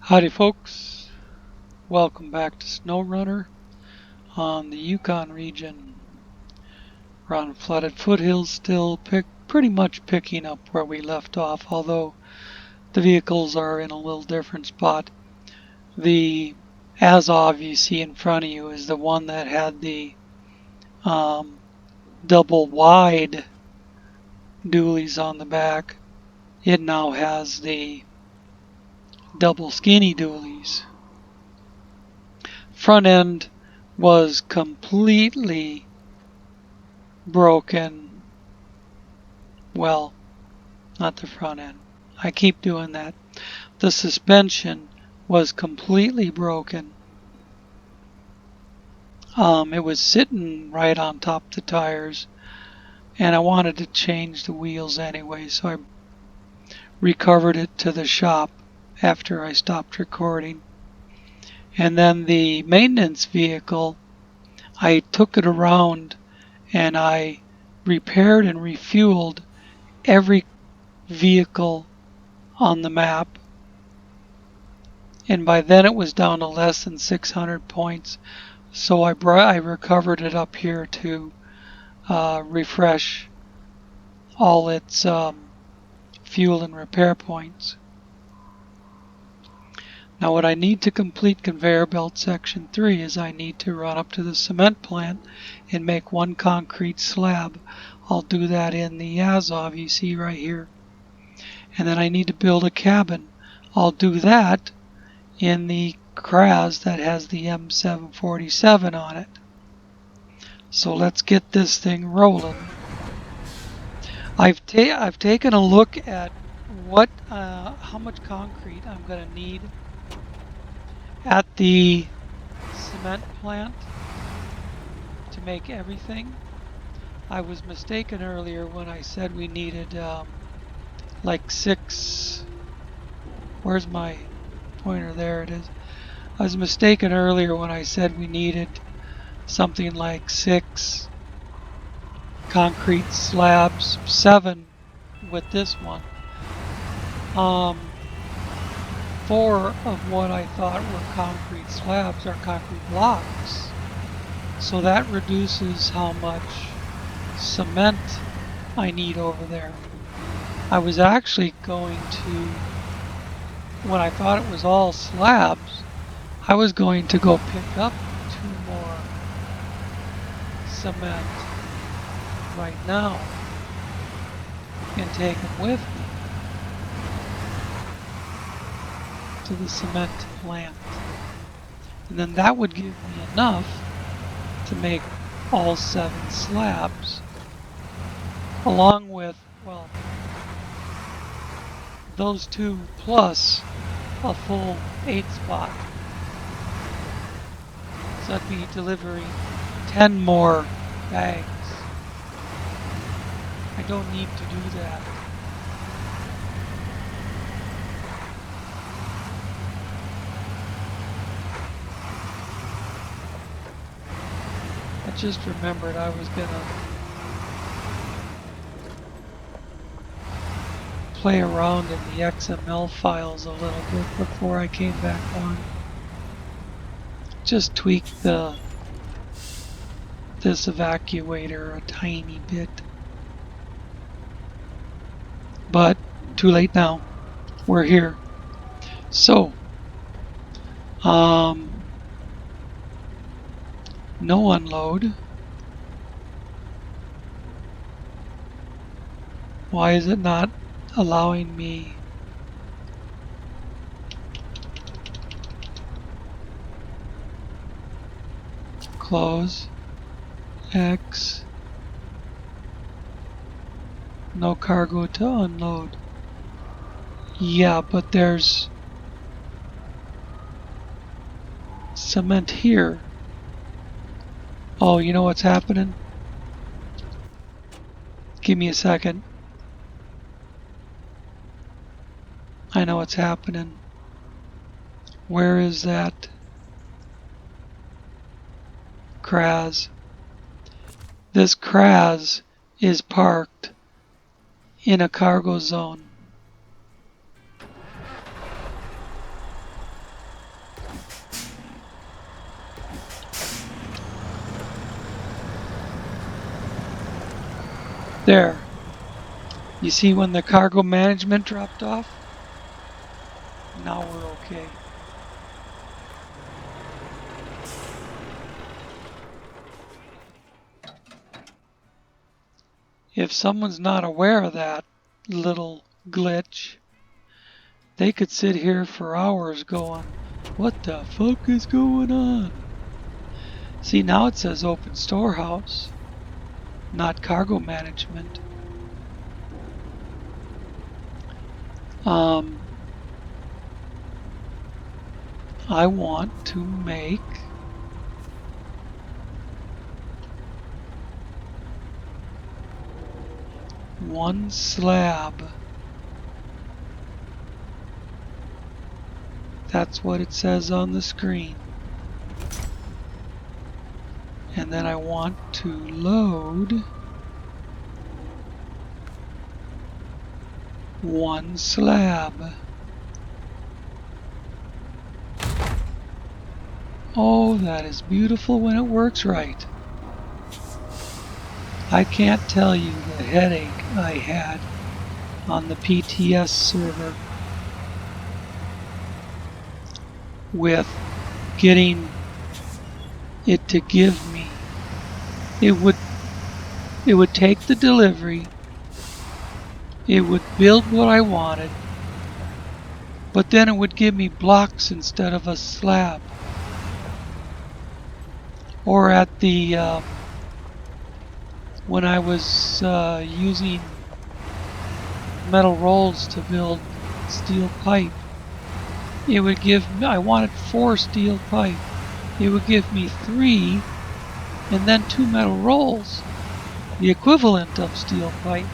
Howdy folks, welcome back to SnowRunner on the Yukon region. We're on flooded foothills still, pretty much picking up where we left off, although the vehicles are in a little different spot. The Azov you see in front of you is the one that had the double wide dualies on the back. It now has the double skinny dualies. Front end was completely broken. Well, not the front end. I keep doing that. The suspension was completely broken. It was sitting right on top of the tires, and I wanted to change the wheels anyway, so I recovered it to the shop after I stopped recording. And then the maintenance vehicle, I took it around and I repaired and refueled every vehicle on the map, and by then it was down to less than 600 points, so I recovered it up here to refresh all its fuel and repair points. Now what I need to complete Conveyor Belt Section 3 is I need to run up to the cement plant and make one concrete slab. I'll do that in the Azov you see right here. And then I need to build a cabin. I'll do that in the Kraz that has the M747 on it. So let's get this thing rolling. I've taken a look at how much concrete I'm going to need at the cement plant to make everything. I was mistaken earlier when I said we needed like 6. Where's my pointer? There it is. I was mistaken earlier when I said we needed something like 6 concrete slabs, 7 with this one. 4 of what I thought were concrete slabs are concrete blocks. So that reduces how much cement I need over there. I was actually going to, when I thought it was all slabs, I was going to go pick up 2 more cement right now and take them with me to the cement plant. And then that would give me enough to make all 7 slabs, along with, well, those 2 plus a full 8 spot. So I'd be delivering 10 more bags. I don't need to do that. I just remembered I was gonna play around in the XML files a little bit before I came back on. Just tweak this evacuator a tiny bit. But too late now. We're here. So no unload. Why is it not allowing me? Close. X. No cargo to unload. Yeah, but there's cement here. Oh, you know what's happening? Give me a second. I know what's happening. Where is that Kraz? This Kraz is parked in a cargo zone. There. You see when the cargo management dropped off? Now we're okay. If someone's not aware of that little glitch, they could sit here for hours going, what the fuck is going on? See, now it says open storehouse, not cargo management. I want to make one slab. That's what it says on the screen. And then I want to load one slab. Oh, that is beautiful when it works right. I can't tell you the headache I had on the PTS server with getting it to give me. It would take the delivery, it would build what I wanted, but then it would give me blocks instead of a slab. Or at the when I was using metal rolls to build steel pipe, it would give me, I wanted 4 steel pipe. It would give me 3 and then 2 metal rolls, the equivalent of steel pipe.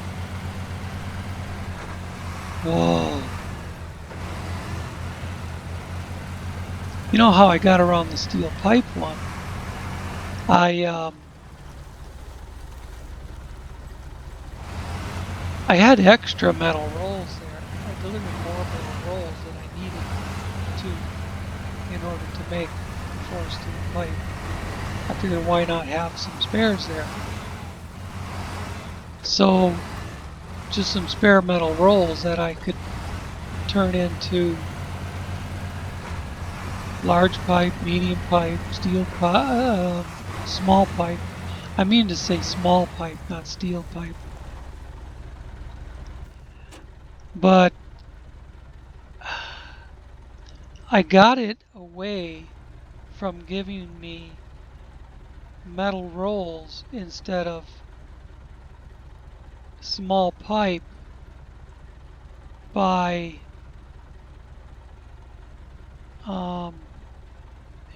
Oh. You know how I got around the steel pipe one? I had extra metal rolls there. I delivered more metal rolls than I needed to in order to make 4 steel pipe. I figured why not have some spares there. So just some spare metal rolls that I could turn into large pipe, medium pipe, steel pipe, small pipe. I mean to say small pipe, not steel pipe. But I got it away from giving me metal rolls instead of small pipe by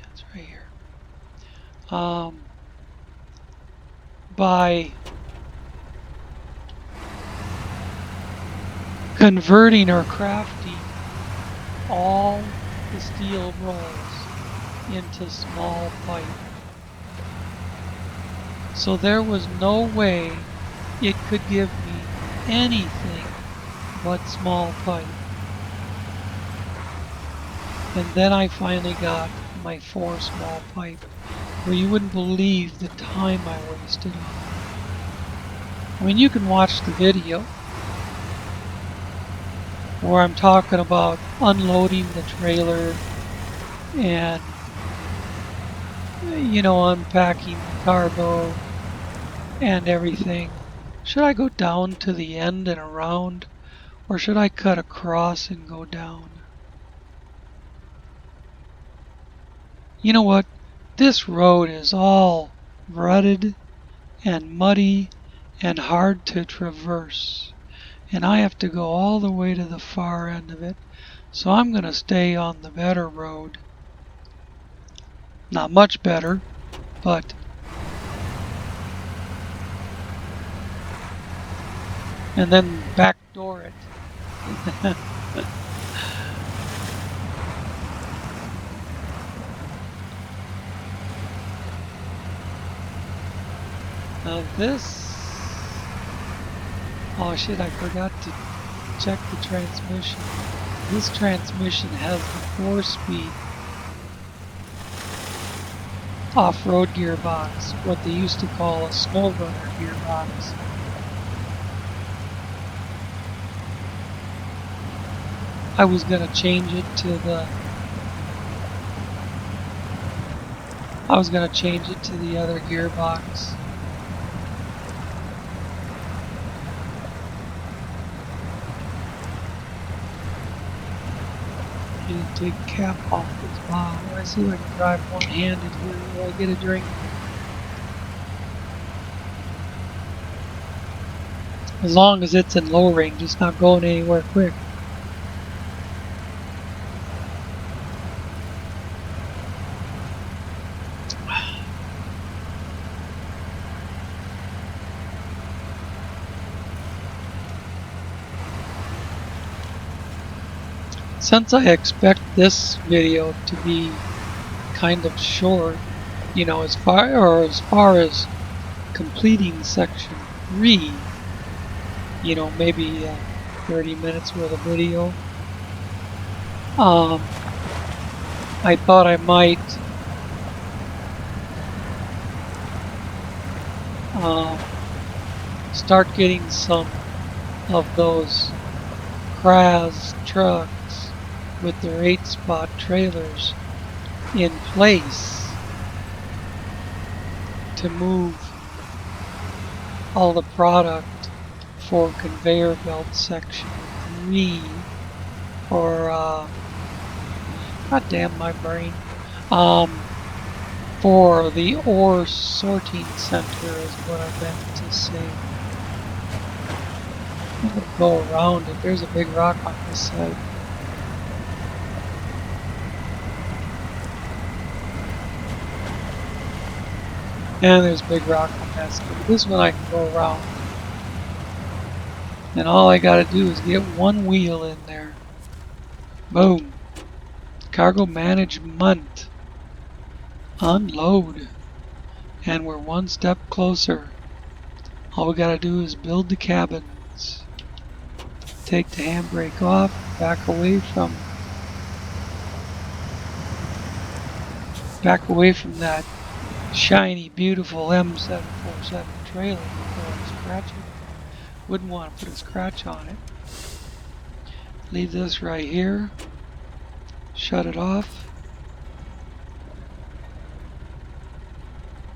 it's right here. By converting or crafting all the steel rolls into small pipe. So there was no way it could give me anything but small pipe. And then I finally got my 4 small pipe, where you wouldn't believe the time I wasted on it. I mean, you can watch the video where I'm talking about unloading the trailer and, you know, unpacking the cargo and everything. Should I go down to the end and around, or should I cut across and go down? You know what? This road is all rutted and muddy and hard to traverse, and I have to go all the way to the far end of it, so I'm going to stay on the better road. Not much better, but and then backdoor it. Now this, oh shit, I forgot to check the transmission. This transmission has the 4-speed off-road gearbox, what they used to call a SnowRunner gearbox. I was gonna change it to the other gearbox. And take cap off this bob. I see if I can drive one-handed here. Will I get a drink? As long as it's in low range, it's not going anywhere quick. Since I expect this video to be kind of short, you know, as far as completing section 3, you know, maybe 30 minutes worth of video, I thought I might start getting some of those Kraz trucks with their 8-spot trailers in place to move all the product for conveyor belt section 3, or god damn my brain, for the ore sorting center is what I meant to say. I'm gonna go around it. There's a big rock on this side. And there's a big rock on that side. But this one I can go around. And all I gotta do is get one wheel in there. Boom. Cargo management. Unload. And we're one step closer. All we gotta do is build the cabins. Take the handbrake off, back away from that shiny, beautiful M747 trailer before I scratch it. Wouldn't want to put a scratch on it. Leave this right here. Shut it off.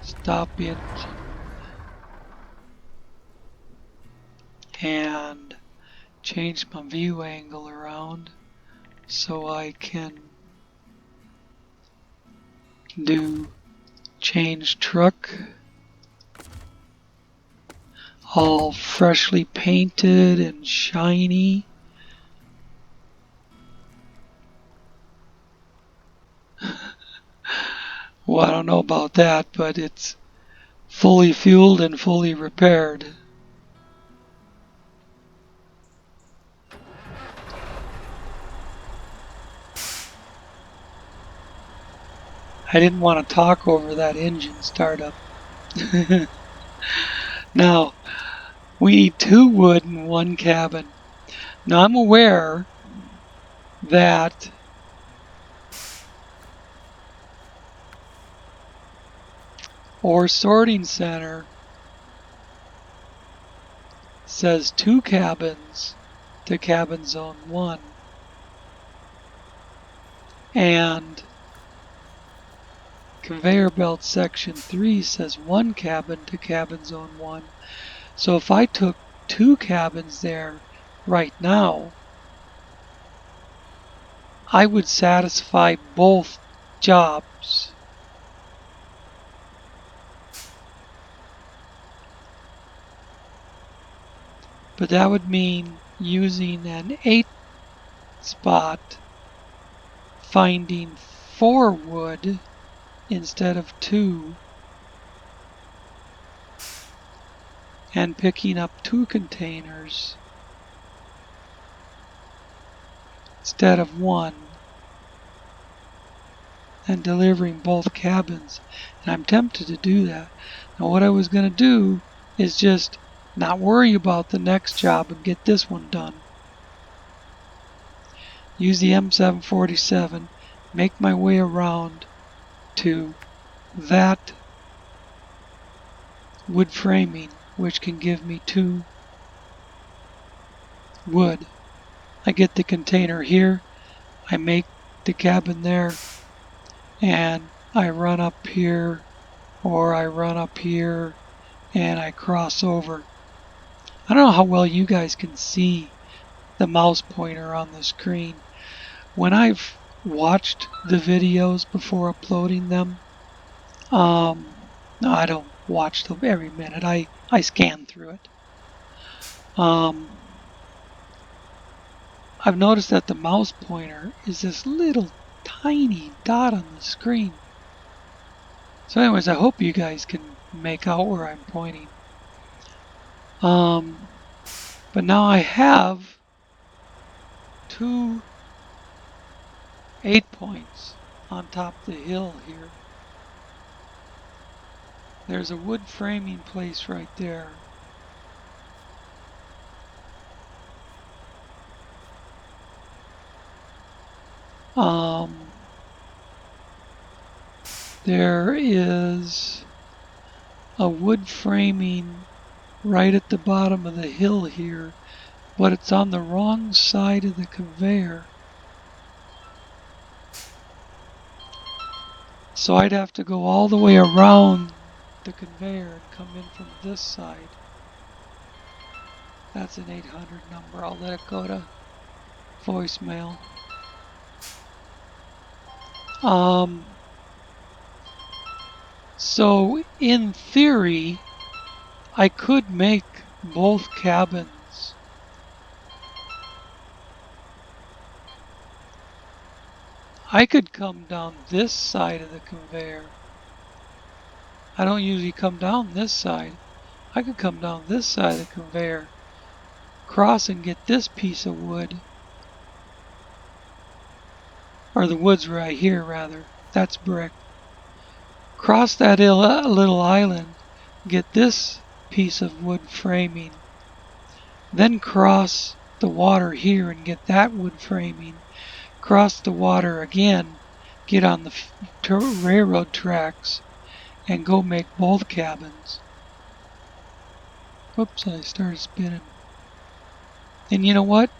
Stop it. And change my view angle around so I can do change truck, all freshly painted and shiny. Well, I don't know about that, but it's fully fueled and fully repaired. I didn't want to talk over that engine startup. Now, we need 2 wood and 1 cabin. Now, I'm aware that ore sorting center says 2 cabins to cabin zone 1. And conveyor belt section 3 says 1 cabin to cabin zone 1. So if I took 2 cabins there right now, I would satisfy both jobs. But that would mean using an 8-spot, finding 4 wood instead of 2, and picking up 2 containers instead of 1, and delivering both cabins. And I'm tempted to do that. Now what I was going to do is just not worry about the next job and get this one done. Use the M747, make my way around to that wood framing, which can give me 2 wood. I get the container here, I make the cabin there, and I run up here, or I run up here, and I cross over. I don't know how well you guys can see the mouse pointer on the screen. When I've watched the videos before uploading them, no, I don't watch them every minute. I scan through it. I've noticed that the mouse pointer is this little tiny dot on the screen. So anyways, I hope you guys can make out where I'm pointing. But now I have 2 8-points on top of the hill here. There's a wood framing place right there. There is a wood framing right at the bottom of the hill here, but it's on the wrong side of the conveyor. So I'd have to go all the way around the conveyor and come in from this side. That's an 800 number. I'll let it go to voicemail. So in theory, I could make both cabins. I could come down this side of the conveyor. I don't usually come down this side. I could come down this side of the conveyor, cross and get this piece of wood, or the wood's right here rather. That's brick. Cross that little island, get this piece of wood framing, then cross the water here and get that wood framing, cross the water again, get on the railroad tracks, and go make both cabins. Whoops, I started spinning. And you know what?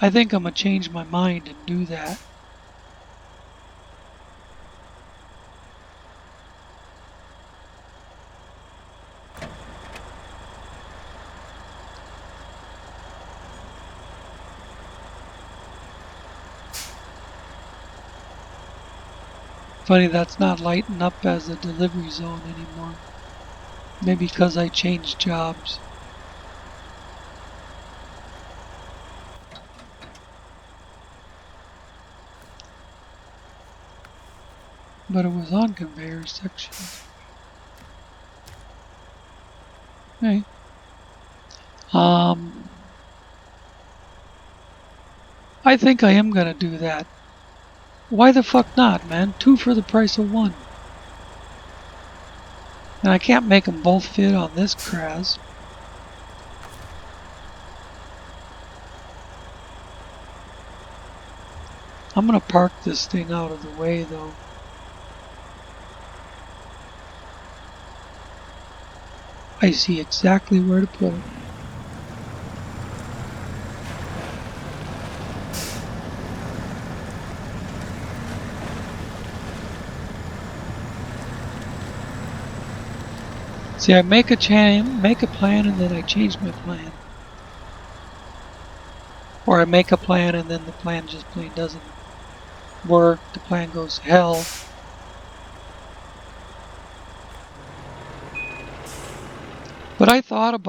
I think I'm going to change my mind and do that. Funny that's not lighting up as a delivery zone anymore. Maybe because I changed jobs. But it was on Conveyor Section. Hey. I think I am gonna do that. Why the fuck not, man? 2 for the price of 1. And I can't make them both fit on this Kraz. I'm gonna park this thing out of the way though. I see exactly where to put it. See, I make a plan, and then I change my plan. Or I make a plan and then the plan just plain doesn't work. The plan goes to hell. But I thought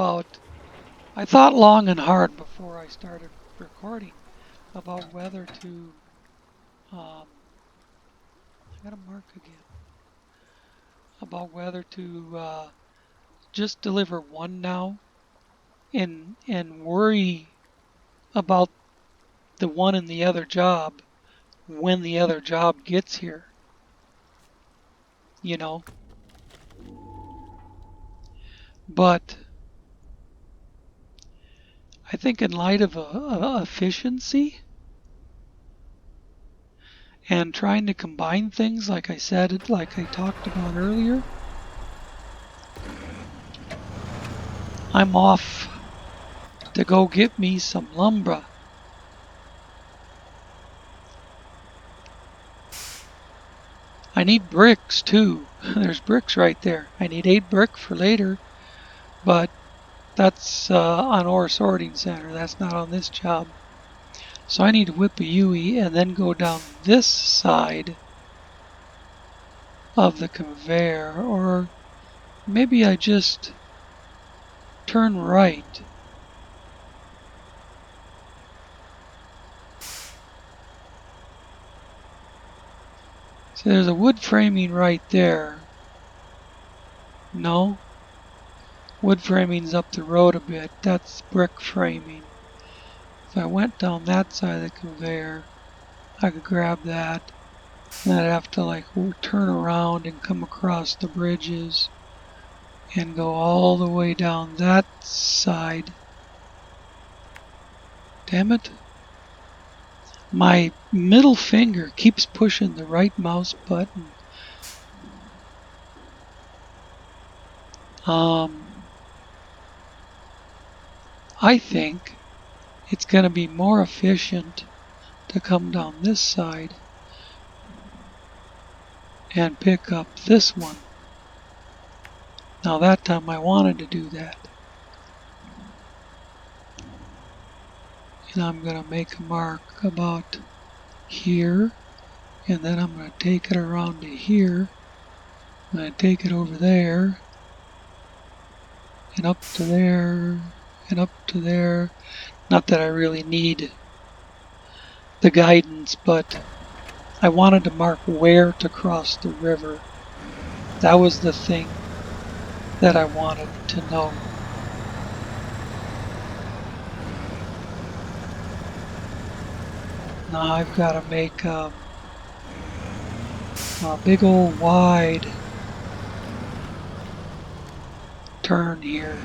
long and hard before I started recording about whether to, I gotta mark again, about whether to just deliver one now and worry about the one in the other job when the other job gets here, you know. But I think in light of efficiency and trying to combine things, like I said, like I talked about earlier, I'm off to go get me some lumber. I need bricks too. There's bricks right there. I need 8 brick for later, but that's on ore sorting center. That's not on this job. So I need to whip a UE and then go down this side of the conveyor, or maybe I just turn right. So there's a wood framing right there. No, wood framing's up the road a bit. That's brick framing. If I went down that side of the conveyor, I could grab that. And I'd have to like turn around and come across the bridges and go all the way down that side. Damn it. My middle finger keeps pushing the right mouse button. I think it's going to be more efficient to come down this side and pick up this one. Now that time I wanted to do that. And I'm going to make a mark about here, and then I'm going to take it around to here. I'm going to take it over there, and up to there, and up to there. Not that I really need the guidance, but I wanted to mark where to cross the river. That was the thing that I wanted to know. Now I've got to make a big old wide turn here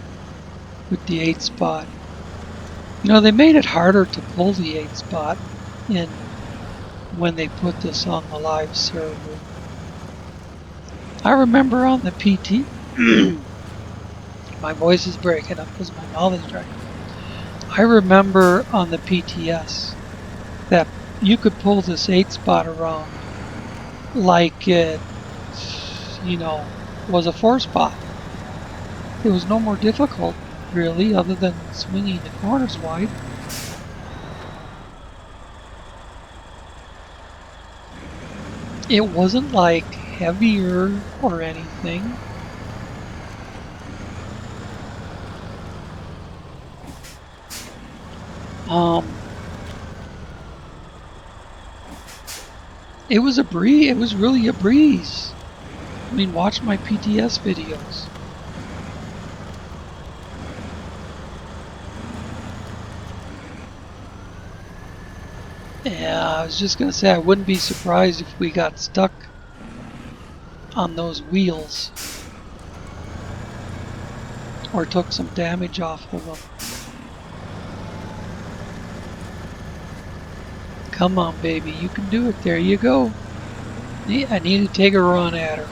with the 8 spot. You know, they made it harder to pull the 8 spot in when they put this on the live server. I remember on the PT, my voice is breaking up because my mouth is dry. I remember on the PTS that you could pull this 8 spot around like it, you know, was a 4 spot. It was no more difficult, really, other than swinging the corners wide. It wasn't like heavier or anything. It was a breeze. It was really a breeze. I mean, watch my PTS videos. Yeah, I was just gonna say I wouldn't be surprised if we got stuck on those wheels or took some damage off of them. Come on, baby, you can do it. There you go. I need to take a run at her.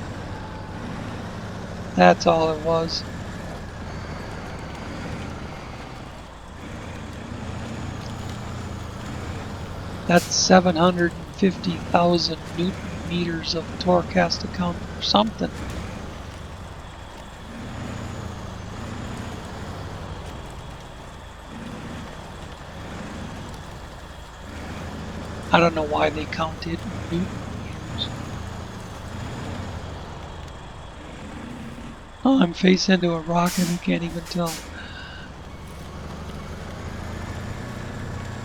That's all it was. That's 750,000 Newton meters of torque has to count for something. I don't know why they count it in Newton meters. Oh, I'm facing into a rock and I can't even tell.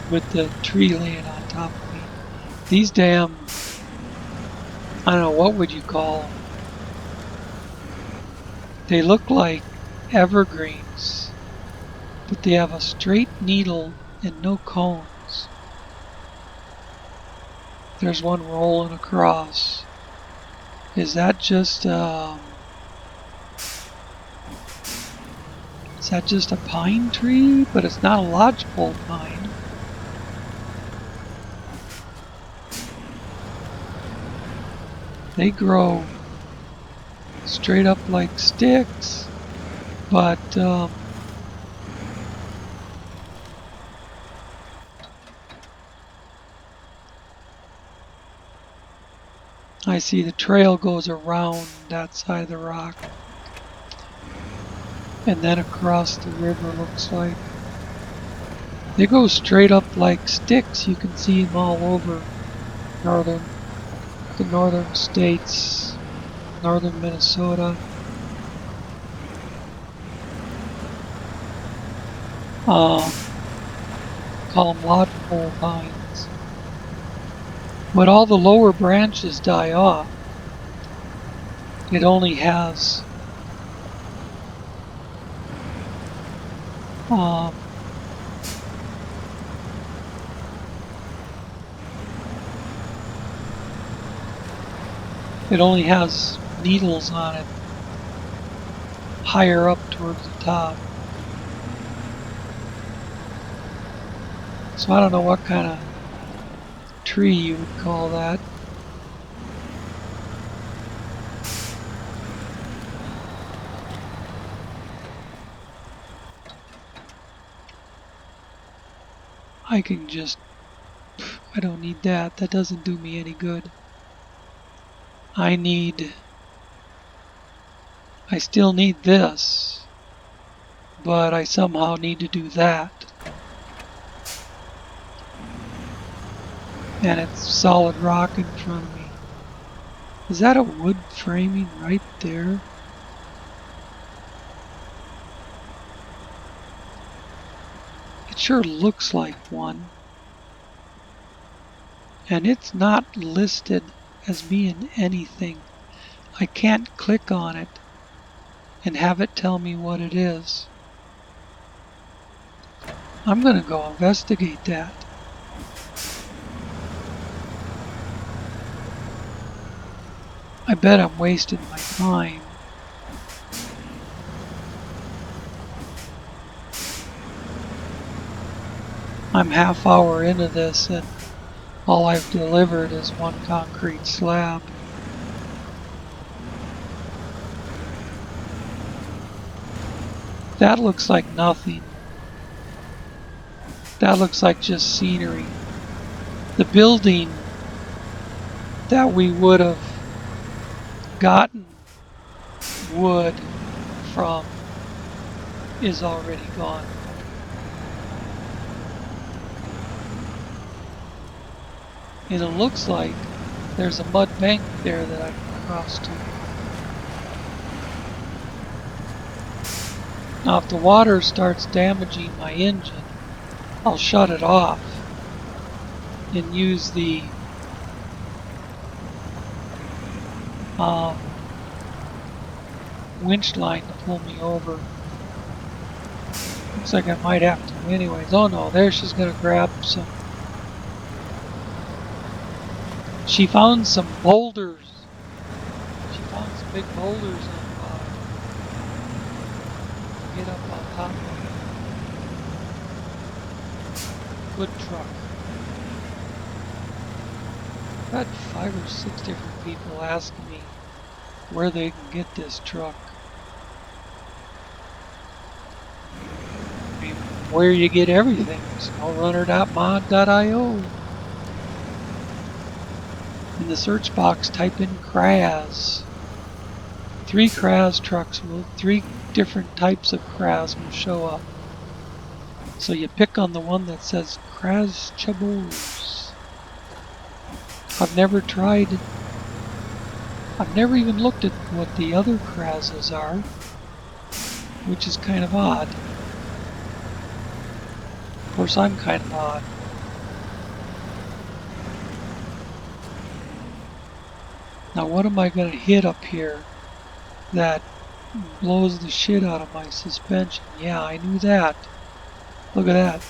With the tree laying on top of me. These damn, I don't know, what would you call them? They look like evergreens, but they have a straight needle and no cones. There's one rolling across. Is that just a pine tree? But it's not a lodgepole pine. They grow straight up like sticks, but I see the trail goes around that side of the rock. And then across the river, looks like. They go straight up like sticks. You can see them all over the northern states, northern Minnesota. Call them lodgepole pines. But all the lower branches die off. It only has needles on it higher up towards the top. So I don't know what kind of tree you would call that. I don't need that. That doesn't do me any good. I still need this, but I somehow need to do that. And it's solid rock in front of me. Is that a wood framing right there? It sure looks like one. And it's not listed as being anything. I can't click on it and have it tell me what it is. I'm going to go investigate that. I bet I'm wasting my time. I'm half hour into this and all I've delivered is one concrete slab. That looks like nothing. That looks like just scenery. The building that we would have gotten wood from is already gone. And it looks like there's a mud bank there that I can cross to. Now if the water starts damaging my engine, I'll shut it off and use the winch line to pull me over. Looks like I might have to anyways. Oh no, there she's gonna grab some. She found some boulders. She found some big boulders on the bottom. Get up on top of it. Good truck. I've had 5 or 6 different people ask me where they can get this truck. I mean, where you get everything. SnowRunner.mod.io. In the search box, type in CRAS. 3 CRAS trucks, 3 different types of CRAS will show up. So you pick on the one that says CRAS Chabos. I've never even looked at what the other CRASs are, which is kind of odd. Of course, I'm kind of odd. Now what am I going to hit up here that blows the shit out of my suspension? Yeah, I knew that. Look at that.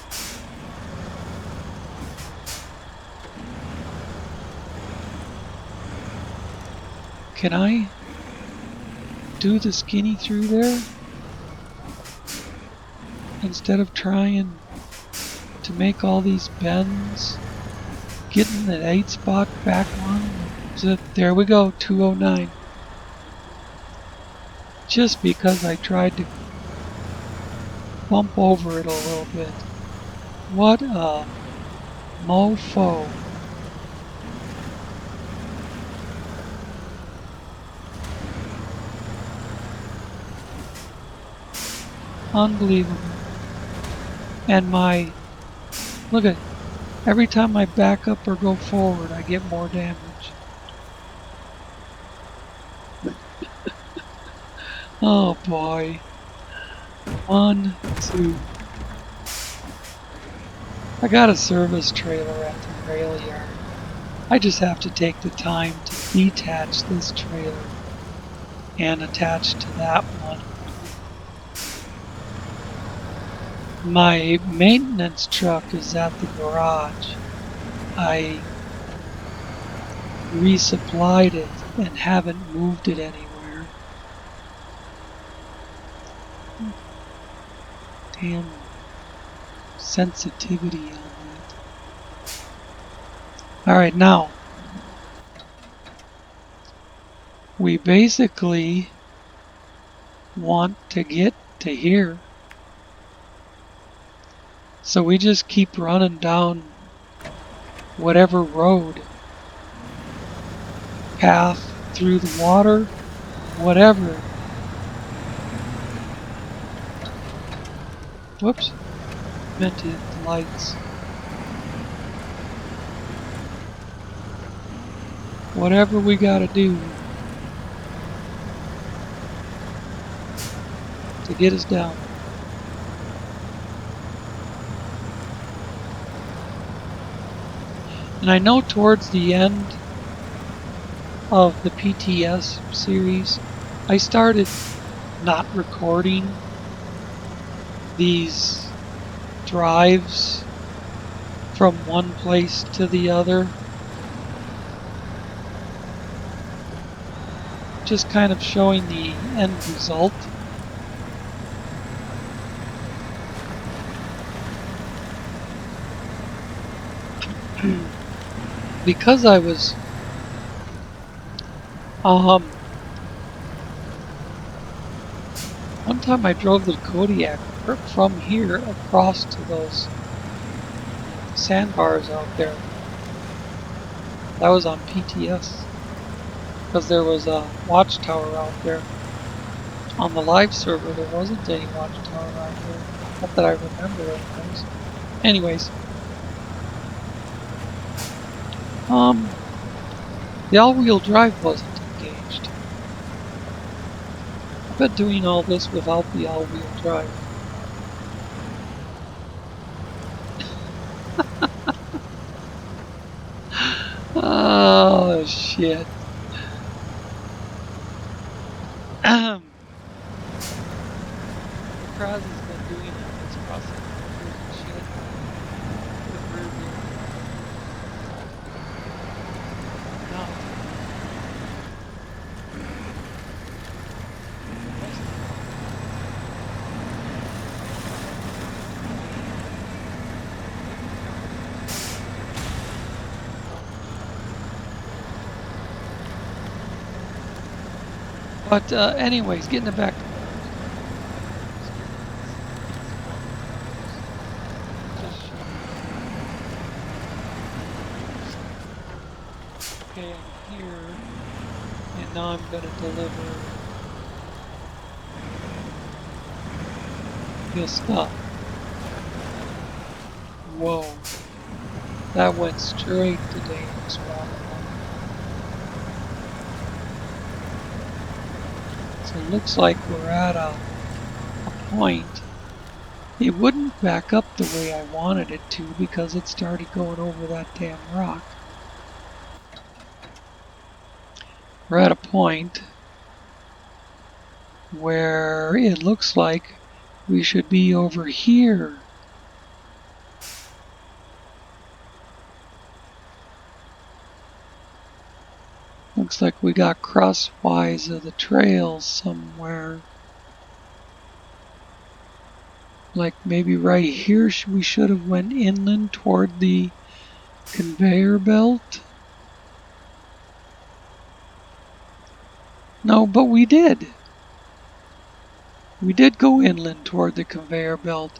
Can I do the skinny through there? Instead of trying to make all these bends, getting the 8 spot back one. So there we go, 209. Just because I tried to bump over it a little bit. What a mofo. Unbelievable. And look at, every time I back up or go forward, I get more damage. Oh boy. 1, 2. I got a service trailer at the rail yard. I just have to take the time to detach this trailer and attach to that one. My maintenance truck is at the garage. I resupplied it and haven't moved it anywhere. Damn sensitivity on that. Alright, now we basically want to get to here. So we just keep running down whatever road, path, through the water, whatever. Whoops, meant to hit the lights. Whatever we gotta do to get us down there. And I know towards the end of the PTS series, I started not recording these drives from one place to the other. Just kind of showing the end result. Because I was one time I drove the Kodiak from here across to those sandbars out there. That was on PTS because there was a watchtower out there. On the live server there wasn't any watchtower out there. Not that I remember anyways. Anyways. The all-wheel drive wasn't engaged. I've been doing all this without the all-wheel drive. Oh shit. Kraz has been doing all this crossing country and shit with rear view. No. But anyways, getting it back to what I was just showing. Okay, I'm here, and now I'm going to deliver this stuff. Whoa, that went straight to Dane's water. So it looks like we're at a point. It wouldn't back up the way I wanted it to because it started going over that damn rock. We're at a point where it looks like we should be over here. Looks like we got crosswise of the trails somewhere. Like maybe right here we should have went inland toward the conveyor belt. No, but we did. We did go inland toward the conveyor belt.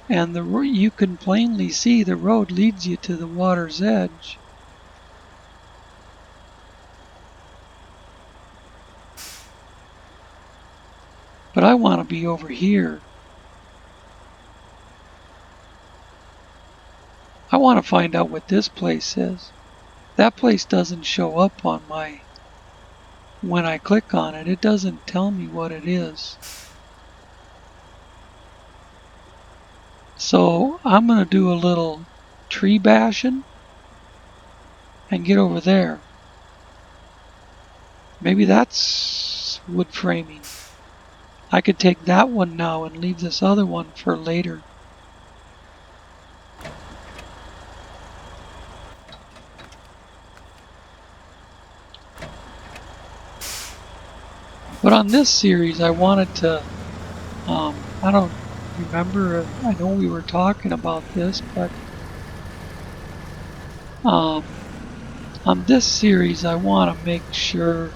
And you can plainly see the road leads you to the water's edge. But I want to be over here. I want to find out what this place is. That place doesn't show up on my... When I click on it, it doesn't tell me what it is. So I'm going to do a little tree bashing and get over there. Maybe that's wood framing. I could take that one now and leave this other one for later. But on this series, I wanted to, I don't remember, I know we were talking about this, but on this series, I want to make sure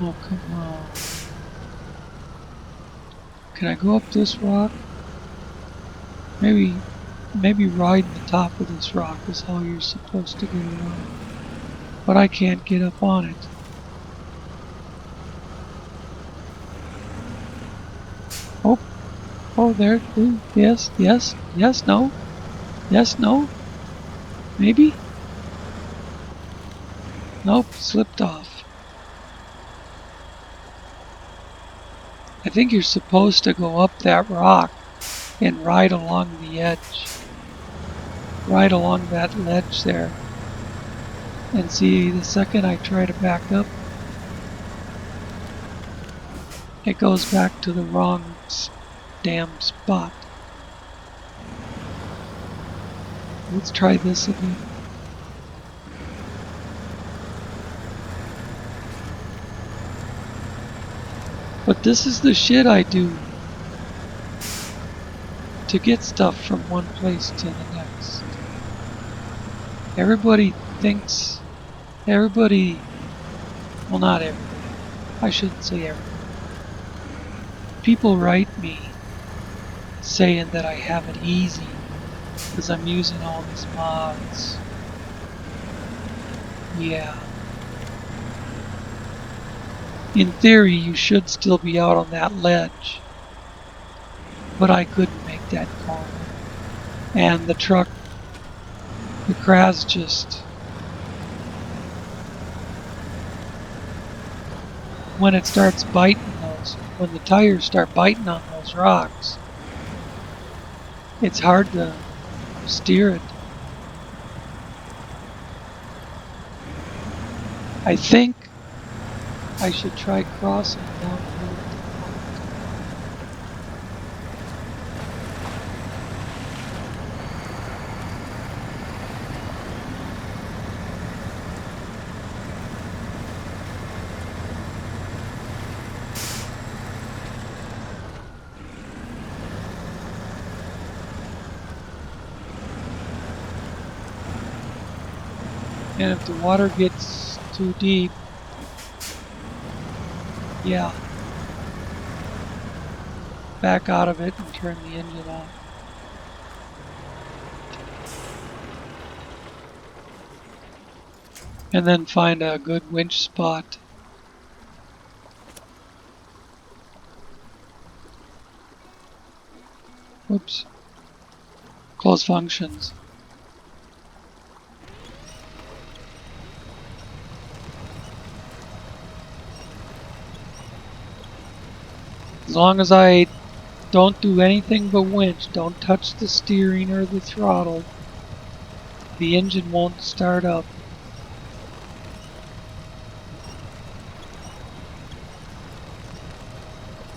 oh, come on. Can I go up this rock? Maybe riding the top of this rock is how you're supposed to get around. But I can't get up on it. Oh, oh, there. Yes, yes, yes, no. Yes, no. Maybe? Nope, slipped off. I think you're supposed to go up that rock and ride along the edge. Ride along that ledge there. And see, the second I try to back up, it goes back to the wrong damn spot. Let's try this again. But this is the shit I do to get stuff from one place to the next. Everybody thinks, well, not everybody, I shouldn't say everybody. People write me saying that I have it easy because I'm using all these mods. Yeah. In theory, you should still be out on that ledge, but I couldn't make that call. And the truck, the crow's just, when it starts biting when the tires start biting on those rocks, it's hard to steer it. I think I should try crossing down here. And if the water gets too deep, yeah, back out of it and turn the engine off. And then find a good winch spot. Whoops. Close functions. As long as I don't do anything but winch, don't touch the steering or the throttle, the engine won't start up.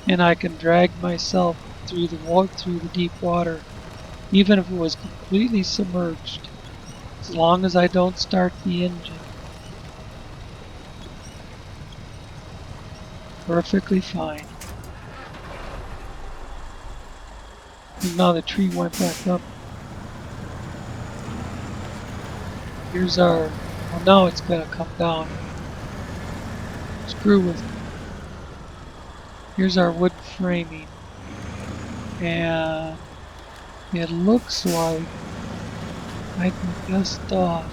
And I can drag myself through the deep water, even if it was completely submerged, as long as I don't start the engine. Perfectly fine. And now the tree went back up. Here's our, well, now it's gonna come down. Screw with it. Here's our wood framing. And it looks like I'd be best off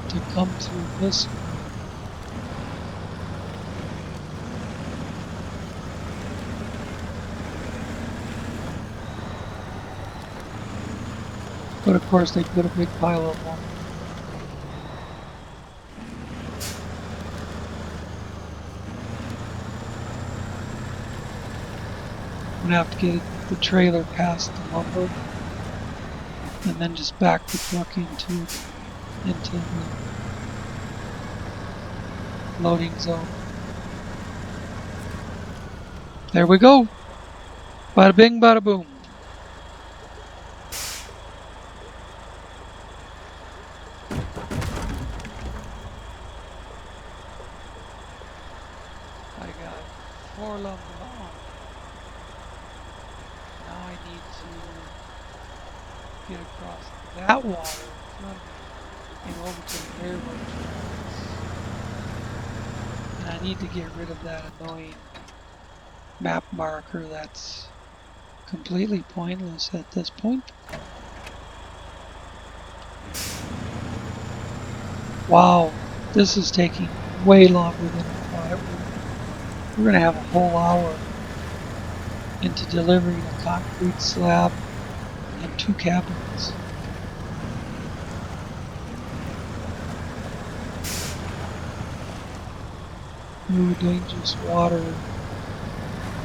to come through this one. But of course they put a big pile of them. I'm gonna have to get the trailer past the lumber and then just back the truck into the loading zone. There we go. Bada bing, bada boom. I got 4 lumber on. Now I need to get across that water in front of me and over to the railroad tracks. And I need to get rid of that annoying map marker that's completely pointless at this point. Wow, this is taking way longer than I thought it would. We're going to have a whole hour into delivering a concrete slab and 2 cabins. Ooh, dangerous water.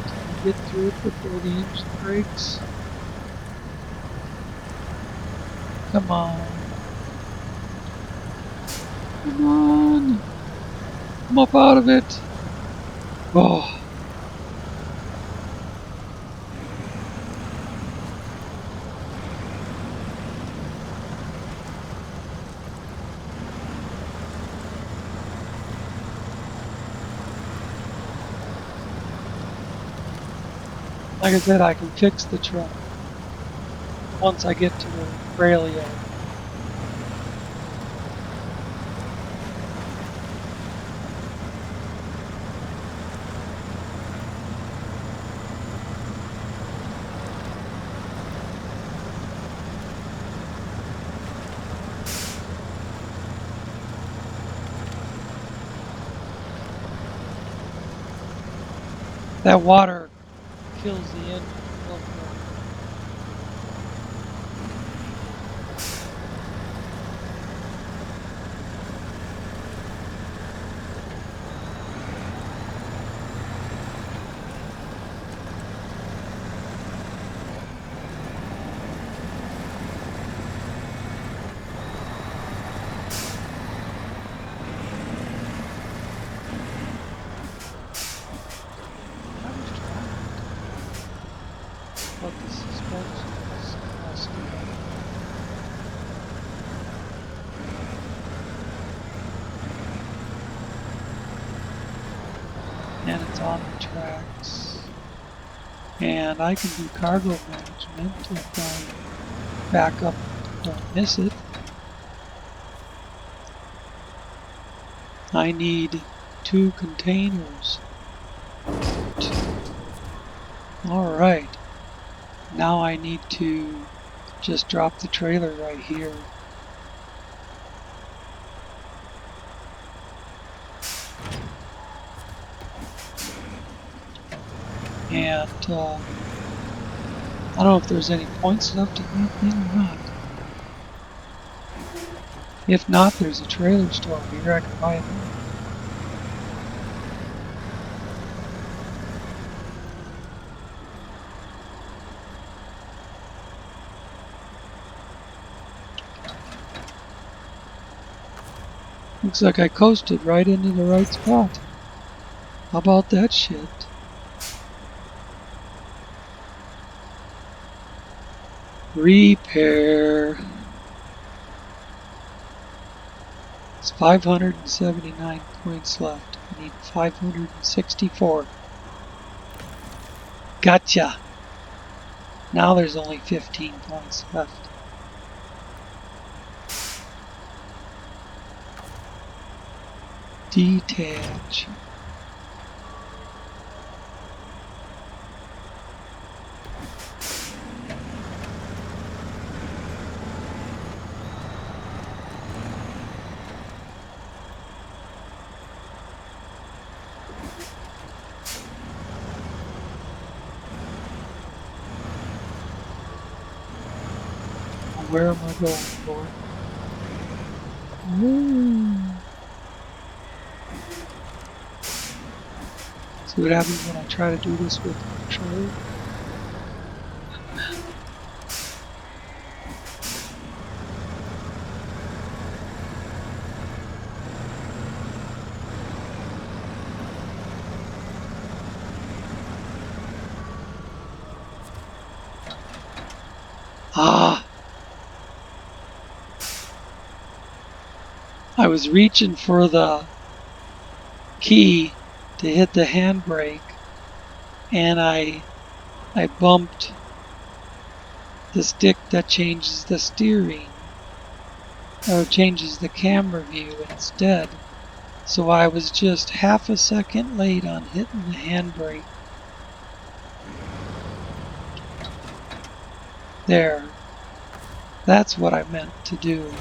Can we get through it before the engine breaks? Come on. Come on. I'm up out of it. Oh. Like I said, I can fix the truck once I get to the rail yard. That water kills the engine. But the suspension is nasty. And it's on the tracks. And I can do cargo management if I back up, don't miss it. I need 2 containers. Alright. Now I need to just drop the trailer right here. And I don't know if there's any points left in that thing or not. If not, there's a trailer store here. I can buy it. Looks like I coasted right into the right spot. How about that shit? Repair. It's 579 points left. I need 564. Gotcha! Now there's only 15 points left. Detach. Where am I going for? Ooh. See what happens when I try to do this with the controller? Ah! I was reaching for the key to hit the handbrake, and I bumped the stick that changes the steering, or changes the camera view instead. So I was just half a second late on hitting the handbrake. There. That's what I meant to do.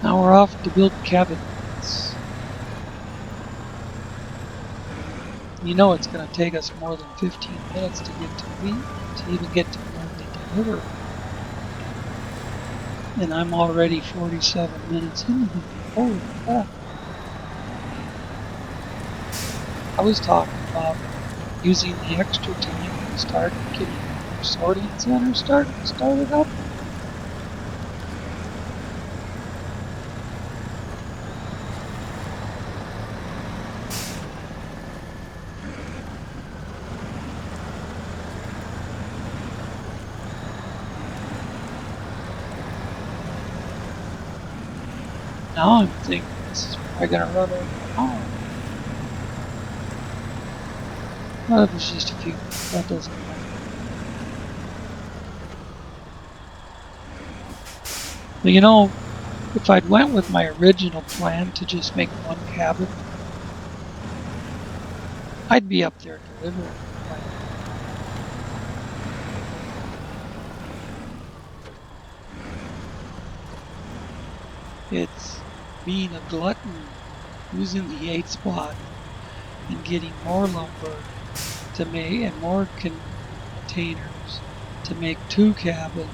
Now we're off to build cabinets. You know it's going to take us more than 15 minutes to get to wheat, to even get to where they deliver. And I'm already 47 minutes into the holy crap. I was talking about using the extra time to start getting the sorting center started up. Now I'm thinking this is probably going to run over an hour. Well, it was just a few. That doesn't matter. But you know, if I'd went with my original plan to just make one cabin, I'd be up there delivering. It's being a glutton, using the 8 spot and getting more lumber to make and more containers to make 2 cabins.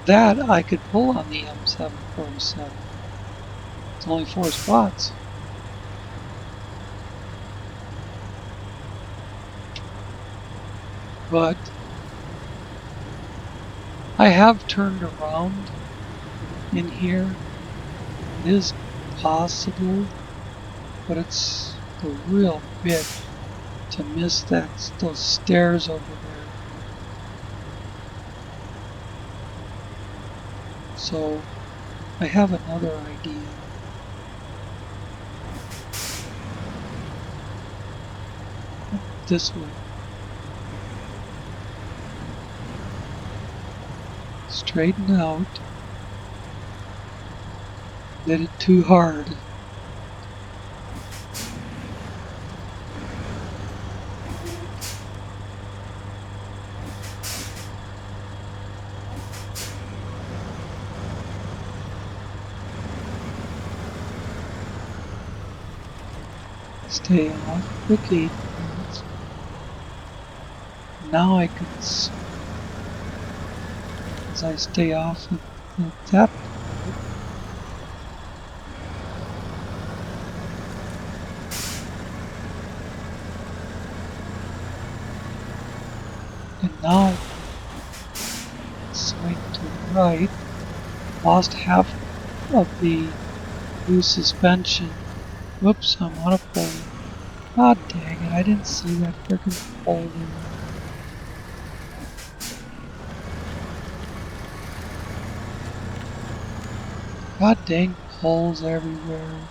That I could pull on the M747. It's only 4 spots. But I have turned around in here. It is possible, but it's a real bitch to miss those stairs over there. So I have another idea. This way. Straighten out. Did it too hard. Stay off the gate. Now I can, as I stay off of the tap. And now I can swing to the right. Lost half of the New suspension. Whoops, I'm on a pole. God dang it, I didn't see that frickin' pole there. God dang poles everywhere.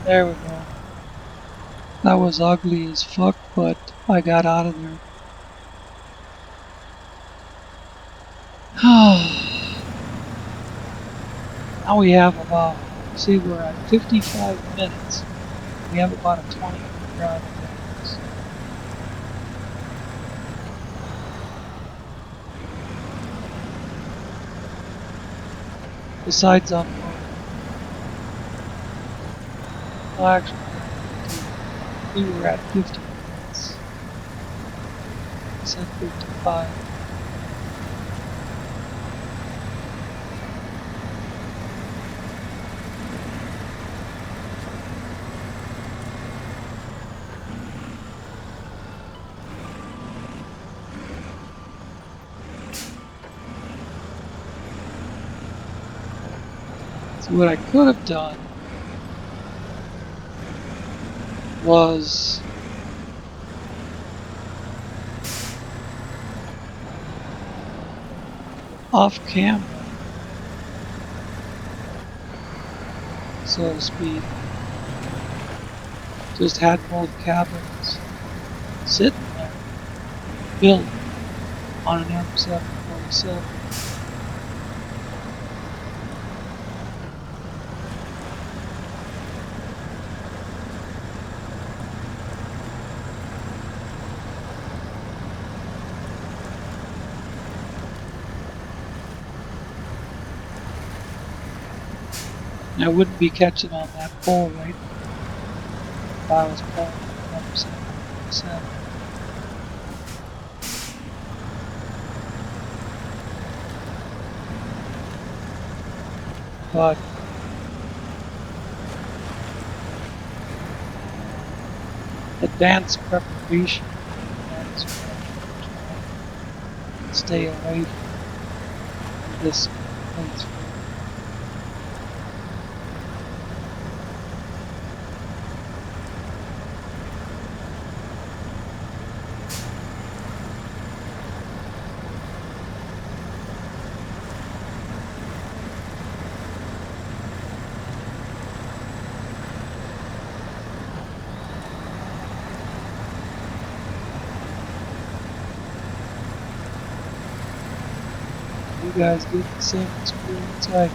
There we go. That was ugly as fuck, but I got out of there. Now we have about, see, we're at 55 minutes. We have about a 20-minute drive ahead of us. Besides unloading. Well, actually, we were at 50 minutes. I said 55. So what I could have done was off camera, so to speak. Just had both cabins sitting there, built on an M747. And I wouldn't be catching on that pole right if I was pulling an M747. But advanced preparation, that's what I'm trying to stay away from this place. You guys get the same experience I do.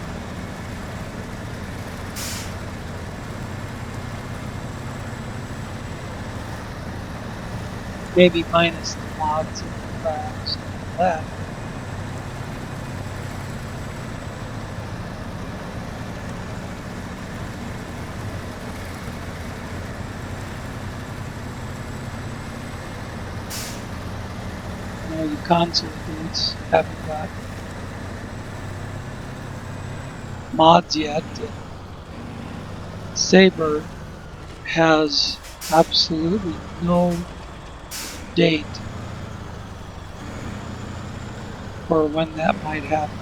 Maybe minus the mods and the cracks and all that. You know, your console dudes haven't got mods yet. Saber has absolutely no date for when that might happen.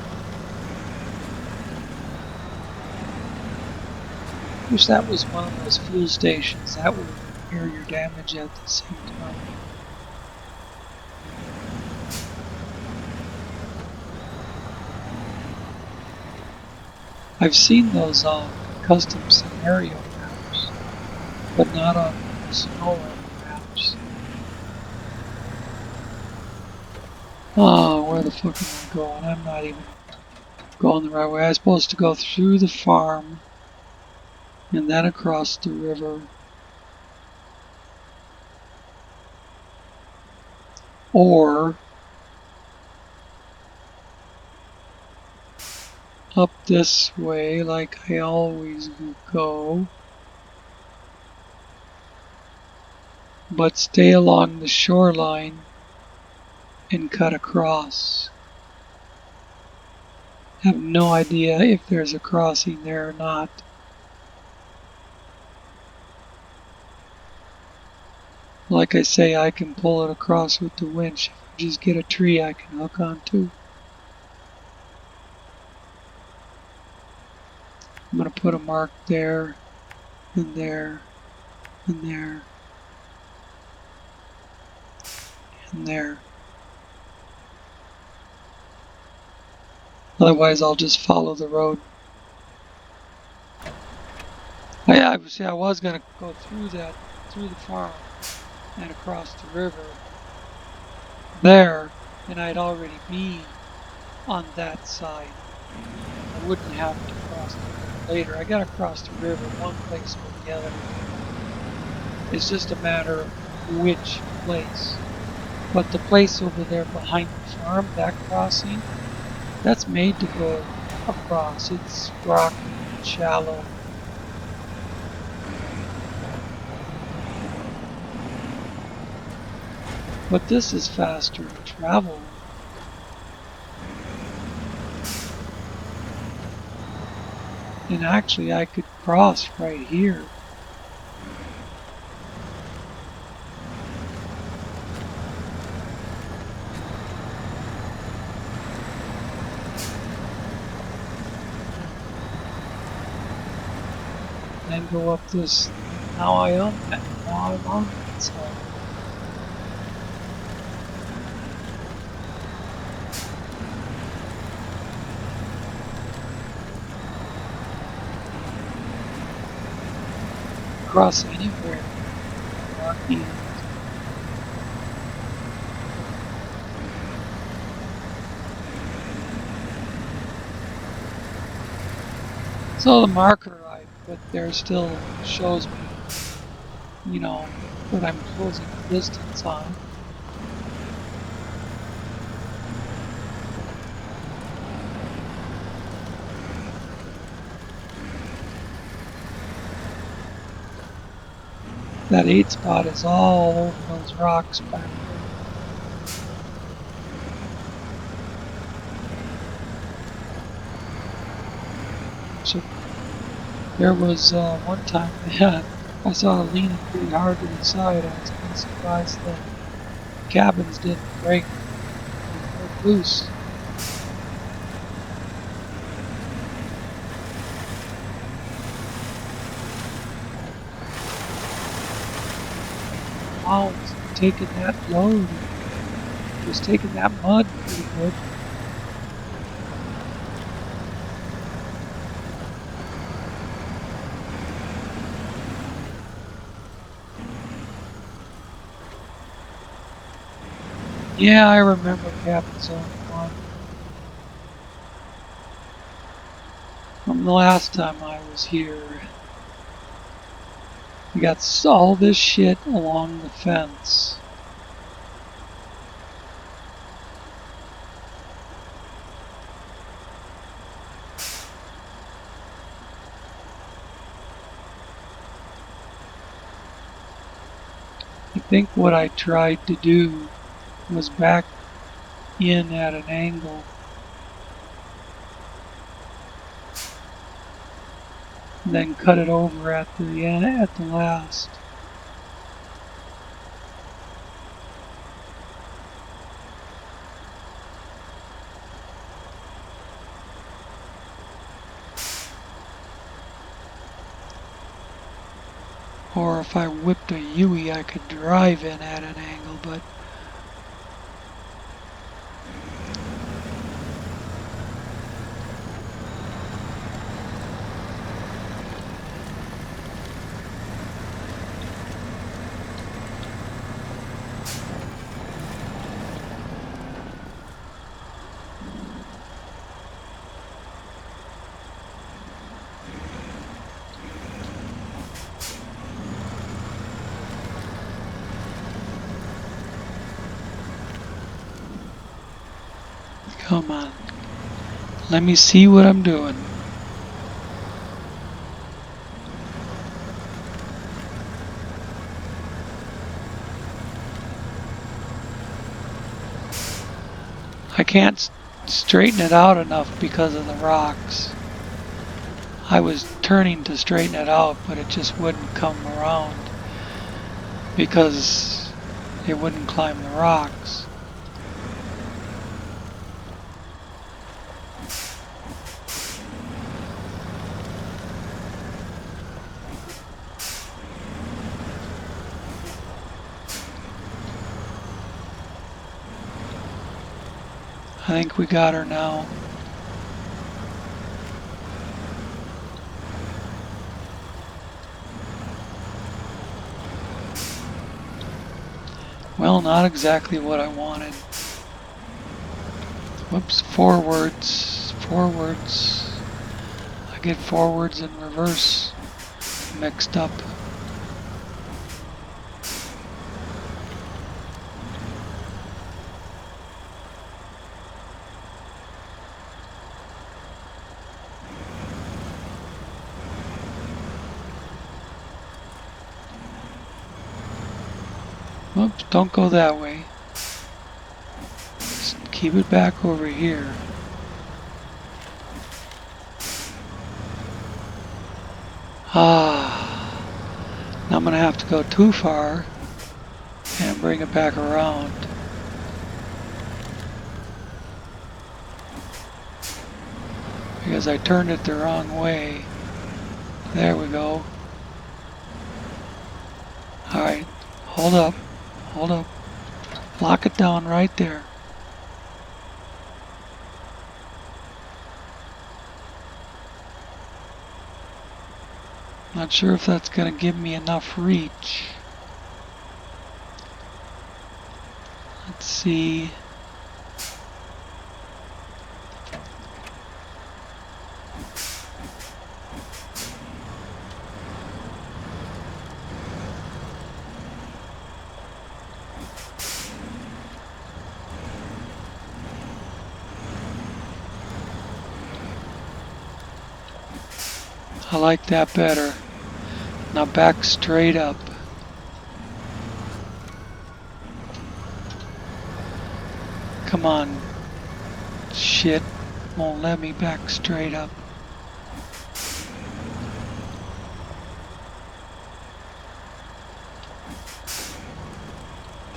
Wish that was one of those fuel stations that would repair your damage at the same time. I've seen those custom scenario maps, but not on SnowRunner maps. Oh, where the fuck am I going? I'm not even going the right way. I'm supposed to go through the farm and then across the river. Or up this way like I always go. But stay along the shoreline and cut across. have no idea if there's a crossing there or not. Like I say, I can pull it across with the winch. If I just get a tree I can hook onto. I'm going to put a mark there, and there, and there, and there. Otherwise, I'll just follow the road. I was going to go through the farm and across the river there, and I'd already be on that side. I wouldn't have to cross the river later. I got to cross the river one place or the other. It's just a matter of which place. But the place over there behind the farm, that crossing, that's made to go across. It's rocky and shallow. But this is faster to travel. And actually I could cross right here. And go up this. Now I own that. Now I'm on that side. Cross anywhere. Rocky. So the marker I put there still shows me, you know, what I'm closing the distance on. That 8 spot is all over those rocks back there. So there was one time I saw it leaning pretty hard to the side. I was kind of surprised that cabins didn't break. They broke loose. Wow, it was taking that load. It was taking that mud pretty good. Yeah, I remember Cabin Zone 1 from the last time I was here. We got all this shit along the fence. I think what I tried to do was back in at an angle. And then cut it over at the end, at the last. Or if I whipped a Yui, I could drive in at an angle, but come on. Let me see what I'm doing. I can't straighten it out enough because of the rocks. I was turning to straighten it out, but it just wouldn't come around because it wouldn't climb the rocks. I think we got her now. Well, not exactly what I wanted. Whoops, forwards, forwards. I get forwards and reverse mixed up. Oops, don't go that way. Just keep it back over here. Now I'm going to have to go too far and bring it back around. Because I turned it the wrong way. There we go. Alright, hold up. Hold up. Lock it down right there. Not sure if that's going to give me enough reach. Let's see. I like that better. Now back straight up. Come on. Shit. Won't let me back straight up.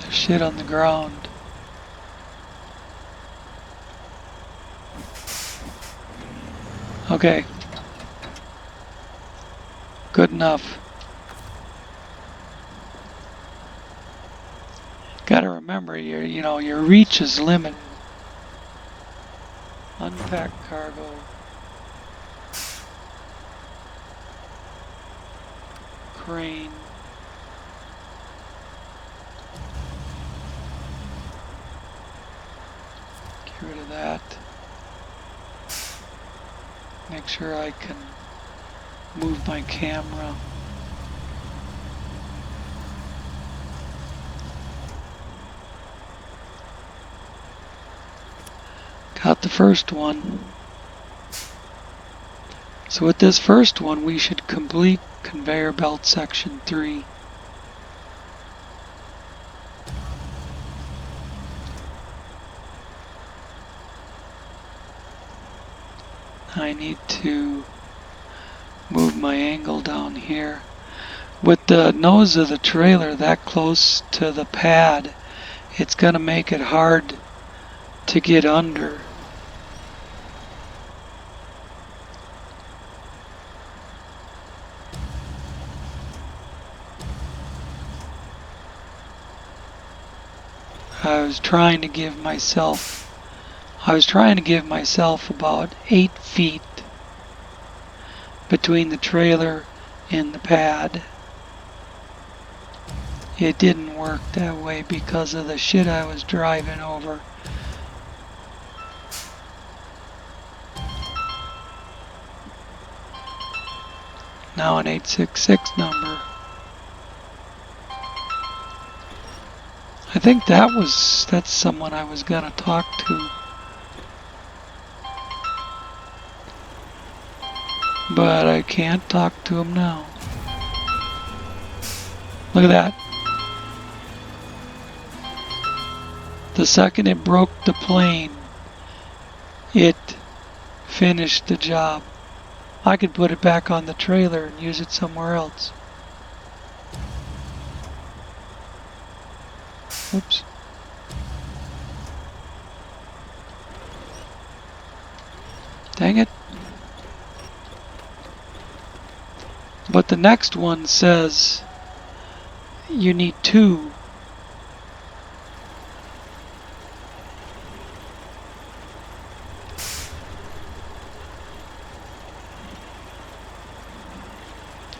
There's shit on the ground. Okay. Good enough. Gotta remember your reach is limited. Unpack cargo. Crane. Get rid of that. Make sure I can move my camera. Got the first one. So with this first one, we should complete conveyor belt section 3. I need to move my angle down here. With the nose of the trailer that close to the pad, it's going to make it hard to get under. I was trying to give myself about 8 feet between the trailer and the pad. It didn't work that way because of the shit I was driving over. Now an 866 number. I think that's someone I was gonna talk to. But I can't talk to him now. Look at that. The second it broke the plane, it finished the job. I could put it back on the trailer and use it somewhere else. Oops. Dang it. But the next one says you need 2.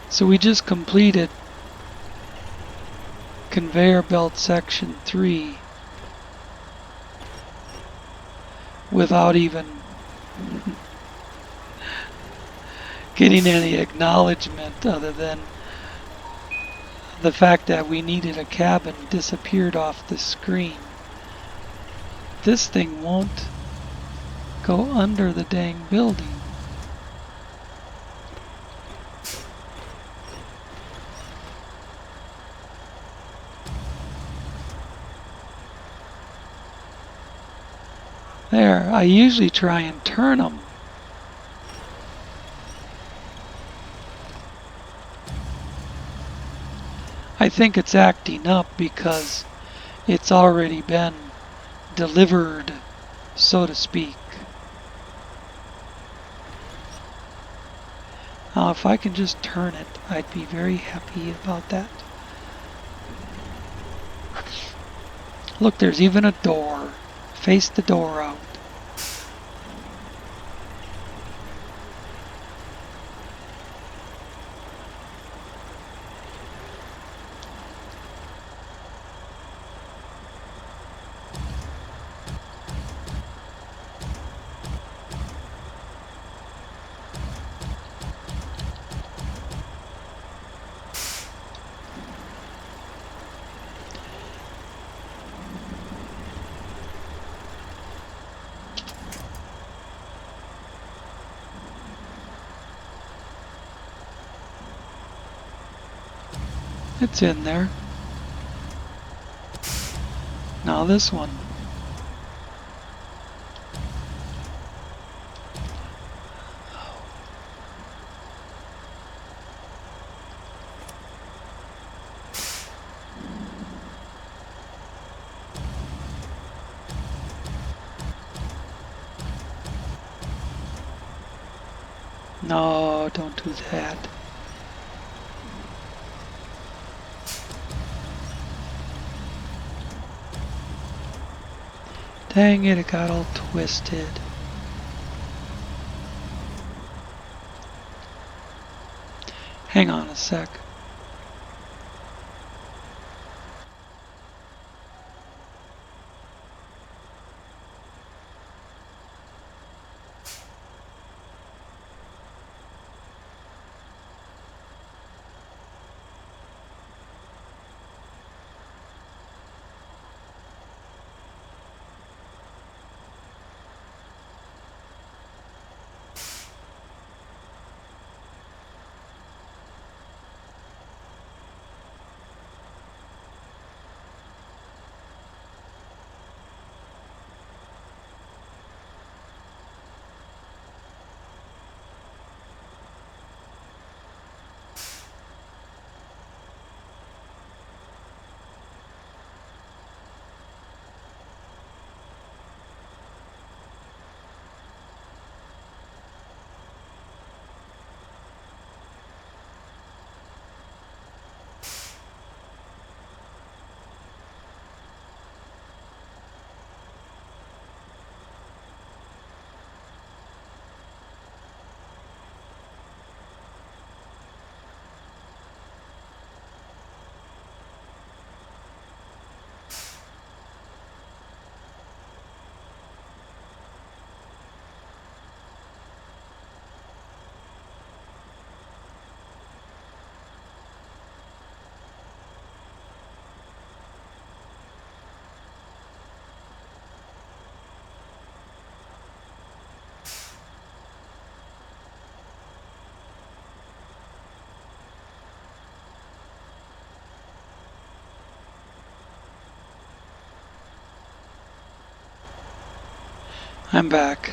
So we just completed Conveyor Belt Section 3 without even getting any acknowledgement other than the fact that we needed a cabin disappeared off the screen. This thing won't go under the dang building. There, I usually try and turn them. I think it's acting up because it's already been delivered, so to speak. Now, if I can just turn it, I'd be very happy about that. Look, there's even a door. Face the door out. It's in there. Now this one. No, don't do that. Dang it, it got all twisted. Hang on a sec. I'm back.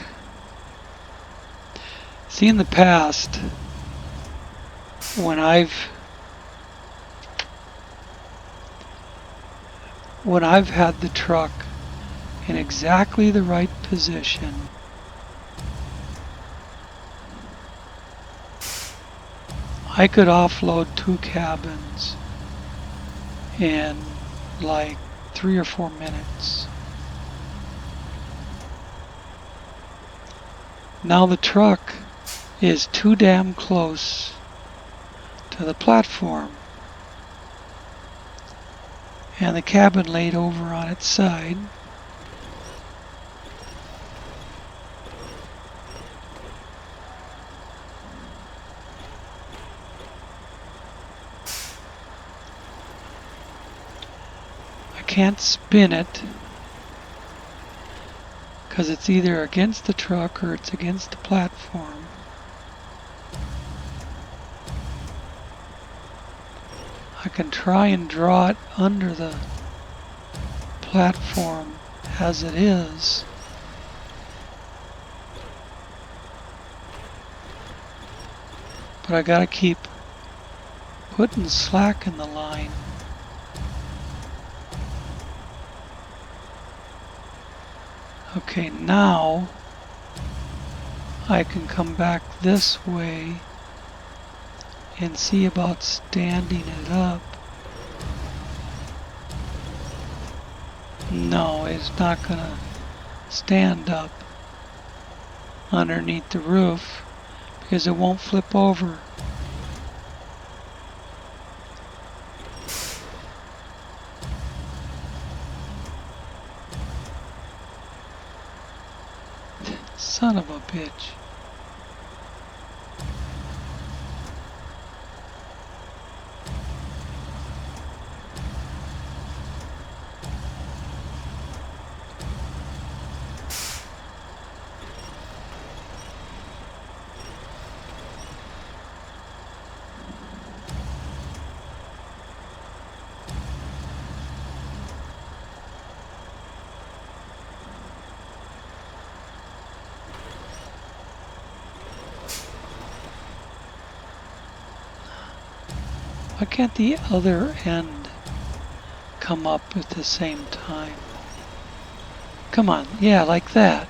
See, in the past, when I've had the truck in exactly the right position, I could offload 2 cabins in like 3 or 4 minutes. Now the truck is too damn close to the platform, and the cabin laid over on its side. I can't spin it because it's either against the truck or it's against the platform. I can try and draw it under the platform as it is. But I gotta keep putting slack in the line. Okay, now I can come back this way and see about standing it up. No, it's not gonna stand up underneath the roof because it won't flip over. Son of a bitch. Why can't the other end come up at the same time? Come on, yeah, like that.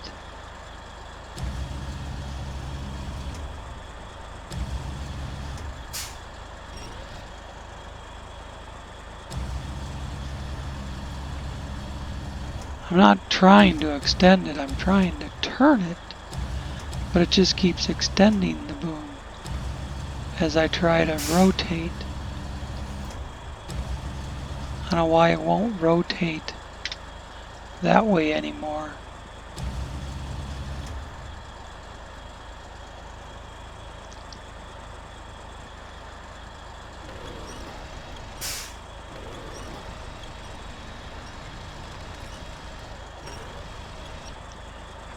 I'm not trying to extend it, I'm trying to turn it, but it just keeps extending the boom as I try to rotate. I don't know why it won't rotate that way anymore.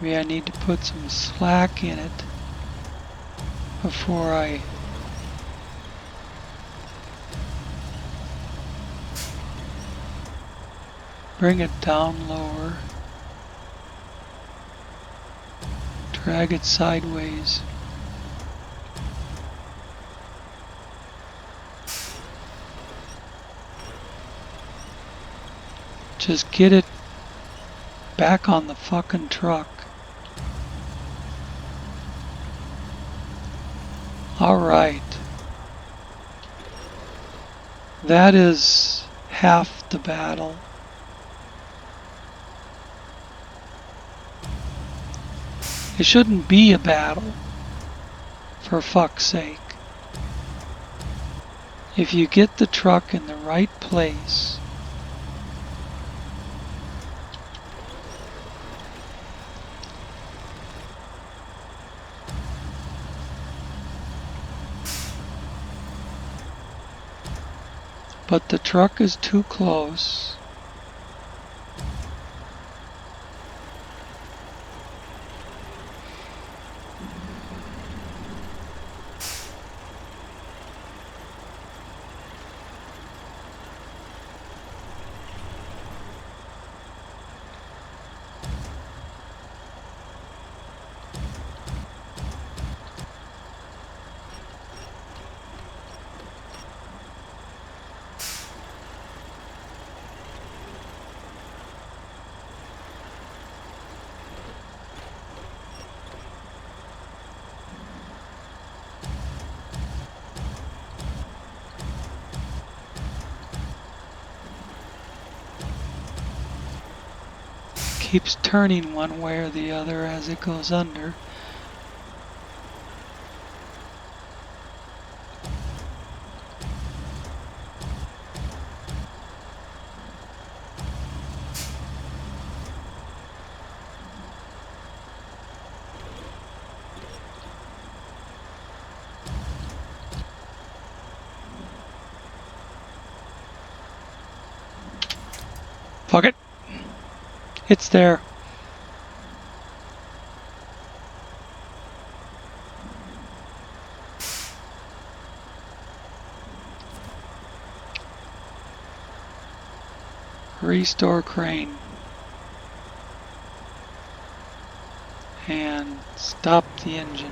Maybe I need to put some slack in it before I bring it down lower. Drag it sideways. Just get it back on the fucking truck. Alright. That is half the battle. It shouldn't be a battle, for fuck's sake. If you get the truck in the right place, but the truck is too close. keeps turning one way or the other as it goes under. Fuck it. It's there. Restore crane. And stop the engine.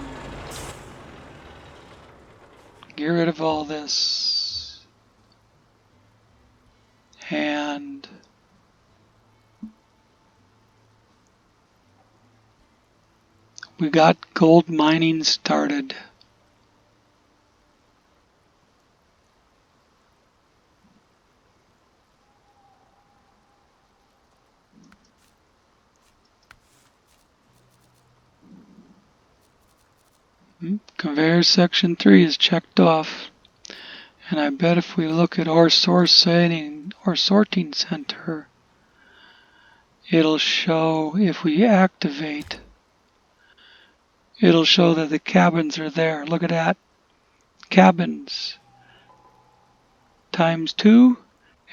Get rid of all this. And we got gold mining started. Conveyor Section 3 is checked off. And I bet if we look at our sorting center, it'll show, if we activate, it'll show that the cabins are there. Look at that. Cabins times 2,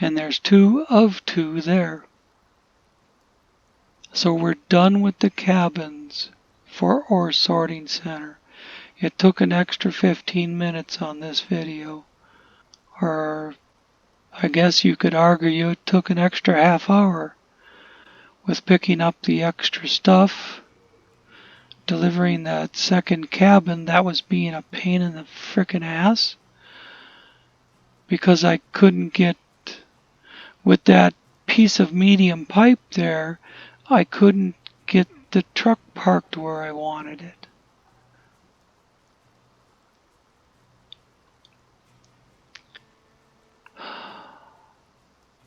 and there's 2 of 2 there. So we're done with the cabins for our sorting center. It took an extra 15 minutes on this video. Or I guess you could argue it took an extra half hour with picking up the extra stuff, delivering that second cabin. That was being a pain in the frickin' ass because I couldn't get, with that piece of medium pipe there, I couldn't get the truck parked where I wanted it.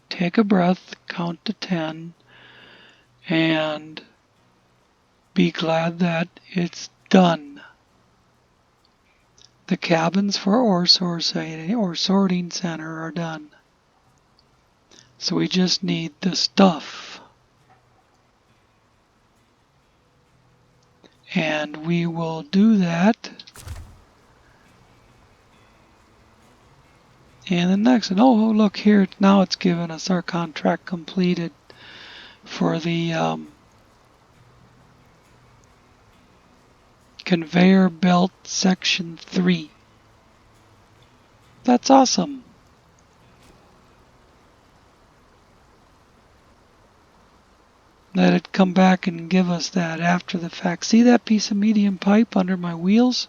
Take a breath, count to 10, and be glad that it's done. The cabins for our sorting center are done. So we just need the stuff. And we will do that in the next one. Oh, look here, now it's given us our contract completed for the Conveyor Belt Section 3. That's awesome. Let it come back and give us that after the fact. See that piece of medium pipe under my wheels?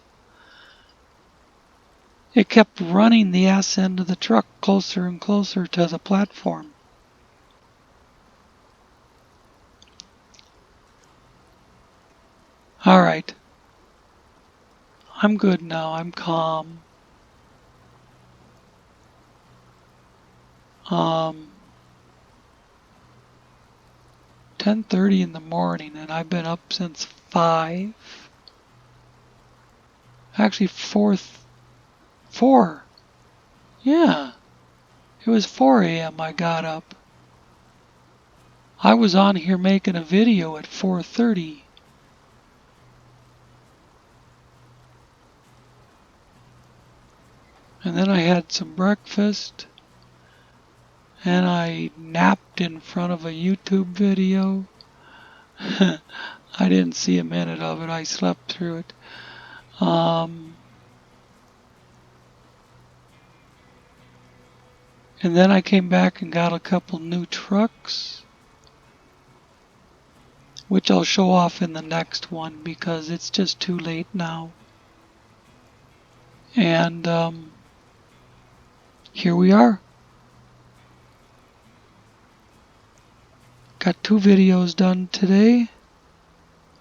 It kept running the ass end of the truck closer and closer to the platform. Alright. I'm good now. I'm calm. 10:30 in the morning, and I've been up since 5. Actually, 4. Yeah, it was 4 a.m. I got up. I was on here making a video at 4:30. And then I had some breakfast. And I napped in front of a YouTube video. I didn't see a minute of it. I slept through it. And then I came back and got a couple new trucks, which I'll show off in the next one because it's just too late now. And here we are. Got 2 videos done today,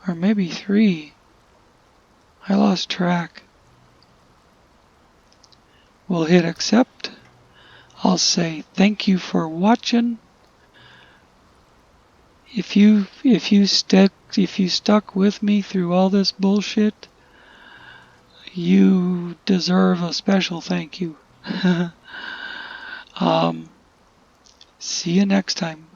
or maybe 3. I lost track. We'll hit accept. I'll say thank you for watching. if you stuck with me through all this bullshit, you deserve a special thank you. See you next time.